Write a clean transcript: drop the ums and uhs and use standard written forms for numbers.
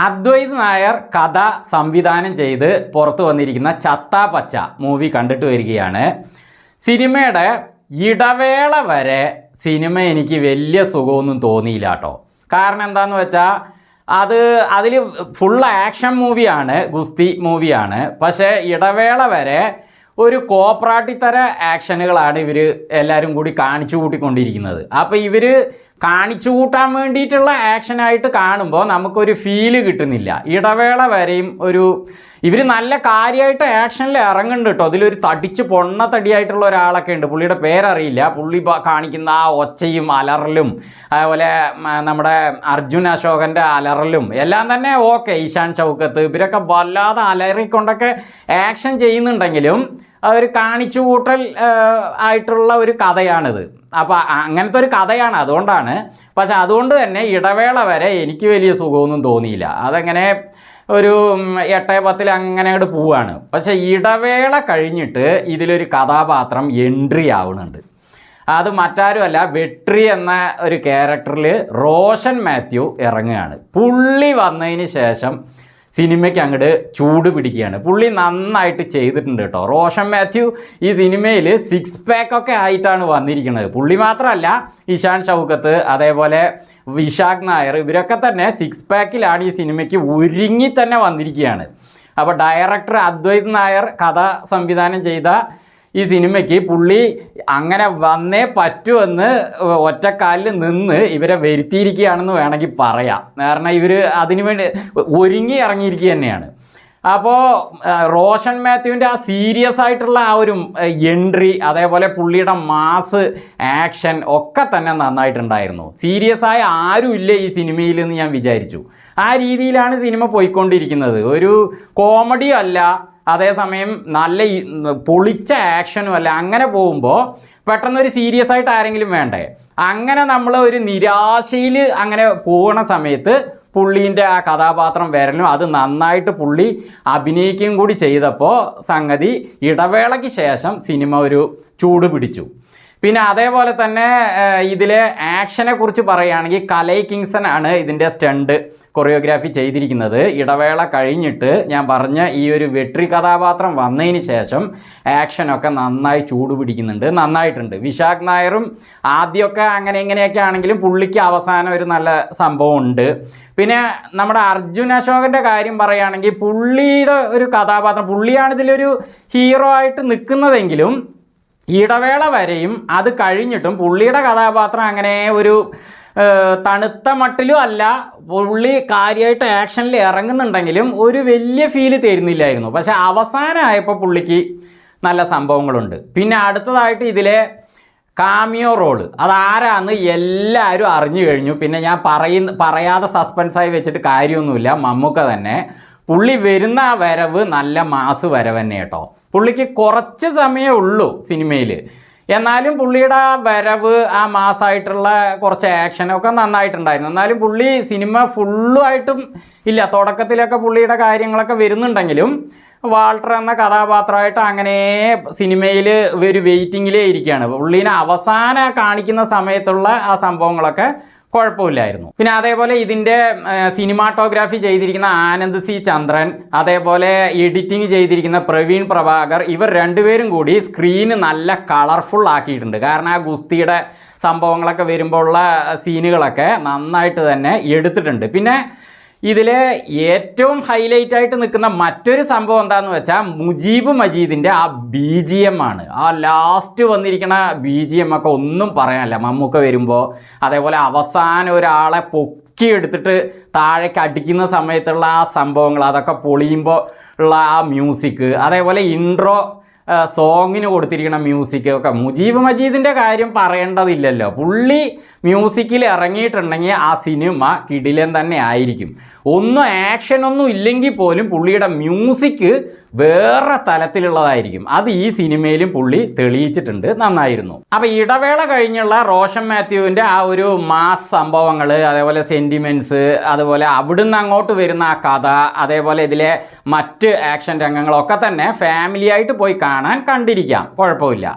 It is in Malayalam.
അദ്വൈത് നായർ കഥ സംവിധാനം ചെയ്ത് പുറത്തു വന്നിരിക്കുന്ന ചത്താ പച്ച മൂവി കണ്ടിട്ട് വരികയാണ്. സിനിമയുടെ ഇടവേള വരെ സിനിമ എനിക്ക് വലിയ സുഖമൊന്നും തോന്നിയില്ല കേട്ടോ. കാരണം എന്താണെന്ന് വെച്ചാൽ അതിൽ ഫുൾ ആക്ഷൻ മൂവിയാണ്, ഗുസ്തി മൂവിയാണ്. പക്ഷേ ഇടവേള വരെ ഒരു കോപ്രാട്ടിത്തര ആക്ഷനുകളാണ് ഇവർ എല്ലാവരും കൂടി കാണിച്ചു കൂട്ടിക്കൊണ്ടിരിക്കുന്നത്. അപ്പോൾ ഇവർ കാണിച്ചു കൂട്ടാൻ വേണ്ടിയിട്ടുള്ള ആക്ഷനായിട്ട് കാണുമ്പോൾ നമുക്കൊരു ഫീല് കിട്ടുന്നില്ല. ഇടവേള വരെയും ഇവർ നല്ല കാര്യമായിട്ട് ആക്ഷനിൽ ഇറങ്ങുന്നുണ്ട് കേട്ടോ. അതിലൊരു തടിച്ച് പൊണ്ണ തടിയായിട്ടുള്ള ഒരാളൊക്കെ ഉണ്ട്, പുള്ളിയുടെ പേരറിയില്ല. പുള്ളി കാണിക്കുന്ന ആ ഒച്ചയും അലറലും അതേപോലെ നമ്മുടെ അർജുൻ അശോകൻ്റെ അലറലും എല്ലാം തന്നെ ഓക്കെ. ഈശാൻ ഷൗക്കത്ത് ഇവരൊക്കെ വല്ലാതെ അലറിക്കൊണ്ടൊക്കെ ആക്ഷൻ ചെയ്യുന്നുണ്ടെങ്കിലും അതൊരു കാണിച്ചു കൂട്ടൽ ആയിട്ടുള്ള ഒരു കഥയാണിത്. അപ്പോൾ അങ്ങനത്തെ ഒരു കഥയാണ്, അതുകൊണ്ടാണ്. പക്ഷെ അതുകൊണ്ട് തന്നെ ഇടവേള വരെ എനിക്ക് വലിയ സുഖമൊന്നും തോന്നിയില്ല. അതങ്ങനെ ഒരു 8-10 അങ്ങനെ അങ്ങോട്ട് പോവുകയാണ്. പക്ഷേ ഇടവേള കഴിഞ്ഞിട്ട് ഇതിലൊരു കഥാപാത്രം എൻട്രി ആവുന്നുണ്ട്. അത് മറ്റാരുമല്ല, വെട്രി എന്ന ഒരു ക്യാരക്ടറിൽ റോഷൻ മാത്യു ഇറങ്ങുകയാണ്. പുള്ളി വന്നതിന് ശേഷം സിനിമയ്ക്ക് അങ്ങോട്ട് ചൂട് പിടിക്കുകയാണ്. പുള്ളി നന്നായിട്ട് ചെയ്തിട്ടുണ്ട് കേട്ടോ. റോഷൻ മാത്യു ഈ സിനിമയിൽ 6 പാക്കൊക്കെ ആയിട്ടാണ് വന്നിരിക്കുന്നത്. പുള്ളി മാത്രമല്ല, ഇഷാൻ ഷൗക്കത്ത് അതേപോലെ വിശാഖ് നായർ ഇവരൊക്കെ തന്നെ 6 പാക്കിലാണ് ഈ സിനിമയ്ക്ക് ഒരുങ്ങി തന്നെ വന്നിരിക്കുകയാണ്. അപ്പോൾ ഡയറക്ടർ അദ്വൈത് നായർ കഥ സംവിധാനം ചെയ്ത ഈ സിനിമയ്ക്ക് പുള്ളി അങ്ങനെ വന്നേ പറ്റുമെന്ന് ഒറ്റക്കാലിൽ നിന്ന് ഇവരെ വരുത്തിയിരിക്കുകയാണെന്ന് വേണമെങ്കിൽ പറയാം. കാരണം ഇവർ അതിനു വേണ്ടി ഒരുങ്ങി ഇറങ്ങിയിരിക്കുക തന്നെയാണ്. അപ്പോൾ റോഷൻ മാത്യുവിൻ്റെ ആ സീരിയസ് ആയിട്ടുള്ള ആ ഒരു എൻട്രി അതേപോലെ പുള്ളിയുടെ മാസ് ആക്ഷൻ ഒക്കെ തന്നെ നന്നായിട്ടുണ്ടായിരുന്നു. സീരിയസ് ആയ ആരും ഇല്ല ഈ സിനിമയിൽ എന്ന് ഞാൻ വിചാരിച്ചു. ആ രീതിയിലാണ് സിനിമ പോയിക്കൊണ്ടിരിക്കുന്നത്. ഒരു കോമഡിയും അല്ല, അതേസമയം നല്ല പൊളിച്ച ആക്ഷനും അല്ല. അങ്ങനെ പോകുമ്പോൾ പെട്ടെന്നൊരു സീരിയസ് ആയിട്ട് ആരെങ്കിലും വേണ്ടേ? അങ്ങനെ നമ്മൾ ഒരു നിരാശയിൽ അങ്ങനെ പോകുന്ന സമയത്ത് പുള്ളീൻ്റെ ആ കഥാപാത്രം വരലും അത് നന്നായിട്ട് പുള്ളി അഭിനയിക്കുകയും കൂടി ചെയ്തപ്പോൾ സംഗതി ഇടവേളയ്ക്ക് ശേഷം സിനിമ ഒരു ചൂട് പിടിച്ചു. പിന്നെ അതേപോലെ തന്നെ ഇതിലെ ആക്ഷനെ കുറിച്ച് പറയുകയാണെങ്കിൽ കലൈ കിങ്സൺ ആണ് ഇതിൻ്റെ സ്റ്റണ്ട് കൊറിയോഗ്രാഫി ചെയ്തിരിക്കുന്നത്. ഇടവേള കഴിഞ്ഞിട്ട് ഞാൻ പറഞ്ഞ ഈ ഒരു വെട്രി കഥാപാത്രം വന്നതിന് ശേഷം ആക്ഷനൊക്കെ നന്നായി ചൂട് പിടിക്കുന്നുണ്ട്, നന്നായിട്ടുണ്ട്. വിശാഖ് നായറും ആദ്യമൊക്കെ അങ്ങനെ ഇങ്ങനെയൊക്കെ ആണെങ്കിലും പുള്ളിക്ക് അവസാനം ഒരു നല്ല സംഭവം ഉണ്ട്. പിന്നെ നമ്മുടെ അർജുൻ അശോകൻ്റെ കാര്യം പറയുകയാണെങ്കിൽ പുള്ളിയുടെ ഒരു കഥാപാത്രം, പുള്ളിയാണ് ഇതിലൊരു ഹീറോ ആയിട്ട് നിൽക്കുന്നതെങ്കിലും ഇടവേള വരെയും അത് കഴിഞ്ഞിട്ടും പുള്ളിയുടെ കഥാപാത്രം അങ്ങനെ ഒരു തണുത്ത മട്ടിലും അല്ല. പുള്ളി കാര്യമായിട്ട് ആക്ഷനിൽ ഇറങ്ങുന്നുണ്ടെങ്കിലും ഒരു വലിയ ഫീല് തരുന്നില്ലായിരുന്നു. പക്ഷെ അവസാനമായപ്പോൾ പുള്ളിക്ക് നല്ല സംഭവങ്ങളുണ്ട്. പിന്നെ അടുത്തതായിട്ട് ഇതിലെ കാമിയോ റോള് അതാരാന്ന് എല്ലാവരും അറിഞ്ഞു കഴിഞ്ഞു. പിന്നെ ഞാൻ പറയാതെ സസ്പെൻസായി വെച്ചിട്ട് കാര്യമൊന്നുമില്ല. മമ്മൂക്ക തന്നെ. പുള്ളി വരുന്ന ആ വരവ് നല്ല മാസ് വരവ് തന്നെ കേട്ടോ. പുള്ളിക്ക് കുറച്ച് സമയമേ ഉള്ളൂ സിനിമയിൽ, എന്നാലും പുള്ളിയുടെ ആ വരവ് ആ മാസമായിട്ടുള്ള കുറച്ച് ആക്ഷനൊക്കെ നന്നായിട്ടുണ്ടായിരുന്നു. എന്നാലും പുള്ളി സിനിമ ഫുള്ളുമായിട്ടും ഇല്ല. തുടക്കത്തിലൊക്കെ പുള്ളിയുടെ കാര്യങ്ങളൊക്കെ വരുന്നുണ്ടെങ്കിലും വാൾട്ടർ എന്ന കഥാപാത്രമായിട്ട് അങ്ങനെ സിനിമയിൽ ഒരു വെയിറ്റിങ്ങിലേ ഇരിക്കുകയാണ്. പുള്ളീനെ അവസാനം കാണിക്കുന്ന സമയത്തുള്ള ആ സംഭവങ്ങളൊക്കെ കുഴപ്പമില്ലായിരുന്നു. പിന്നെ അതേപോലെ ഇതിൻ്റെ സിനിമാറ്റോഗ്രാഫി ചെയ്തിരിക്കുന്ന ആനന്ദ് സി ചന്ദ്രൻ, അതേപോലെ എഡിറ്റിംഗ് ചെയ്തിരിക്കുന്ന പ്രവീൺ പ്രഭാകർ, ഇവർ രണ്ടുപേരും കൂടി സ്ക്രീന് നല്ല കളർഫുൾ ആക്കിയിട്ടുണ്ട്. കാരണം ആ ഗുസ്തിയുടെ സംഭവങ്ങളൊക്കെ വരുമ്പോൾ ഉള്ള സീനുകളൊക്കെ നന്നായിട്ട് തന്നെ എടുത്തിട്ടുണ്ട്. പിന്നെ ഇതിലെ ഏറ്റവും ഹൈലൈറ്റ് ആയിട്ട് നിൽക്കുന്ന മറ്റൊരു സംഭവം എന്താണെന്ന് വെച്ചാൽ മുജീബ് മജീദിൻ്റെ ആ BGM ആണ്. ആ ലാസ്റ്റ് വന്നിരിക്കുന്ന BGM ഒക്കെ ഒന്നും പറയാനില്ല. മമ്മൂക്ക വരുമ്പോൾ അതേപോലെ അവസാനം ഒരാളെ പൊക്കിയെടുത്തിട്ട് താഴേക്ക് അടിക്കുന്ന സമയത്തുള്ള ആ സംഭവങ്ങൾ, അതൊക്കെ പൊളിയുമ്പോൾ ഉള്ള ആ മ്യൂസിക്, അതേപോലെ ഇൻട്രോ സോങ്ങിന് കൊടുത്തിരിക്കുന്ന മ്യൂസിക് ഒക്കെ. മുജീബ് മജീദിൻ്റെ കാര്യം പറയേണ്ടതില്ലല്ലോ. പുള്ളി മ്യൂസിക്കിൽ ഇറങ്ങിയിട്ടുണ്ടെങ്കിൽ ആ സിനിമ കിടിലൻ തന്നെ ആയിരിക്കും. ഒന്നും ആക്ഷനൊന്നും ഇല്ലെങ്കിൽ പോലും പുള്ളിയുടെ മ്യൂസിക് വേറെ തലത്തിലുള്ളതായിരിക്കും. അത് ഈ സിനിമയിലും പുള്ളി തെളിയിച്ചിട്ടുണ്ട്, നന്നായിരുന്നു. അപ്പോൾ ഇടവേള കഴിഞ്ഞുള്ള റോഷൻ മാത്യുവിൻ്റെ ആ ഒരു മാസ് സംഭവങ്ങൾ, അതേപോലെ സെൻറ്റിമെൻറ്റ്സ്, അതുപോലെ അവിടുന്ന് അങ്ങോട്ട് വരുന്ന ആ കഥ, അതേപോലെ ഇതിലെ മറ്റ് ആക്ഷൻ രംഗങ്ങളൊക്കെ തന്നെ ഫാമിലിയായിട്ട് പോയി കാണാൻ കണ്ടിരിക്കാം, കുഴപ്പമില്ല.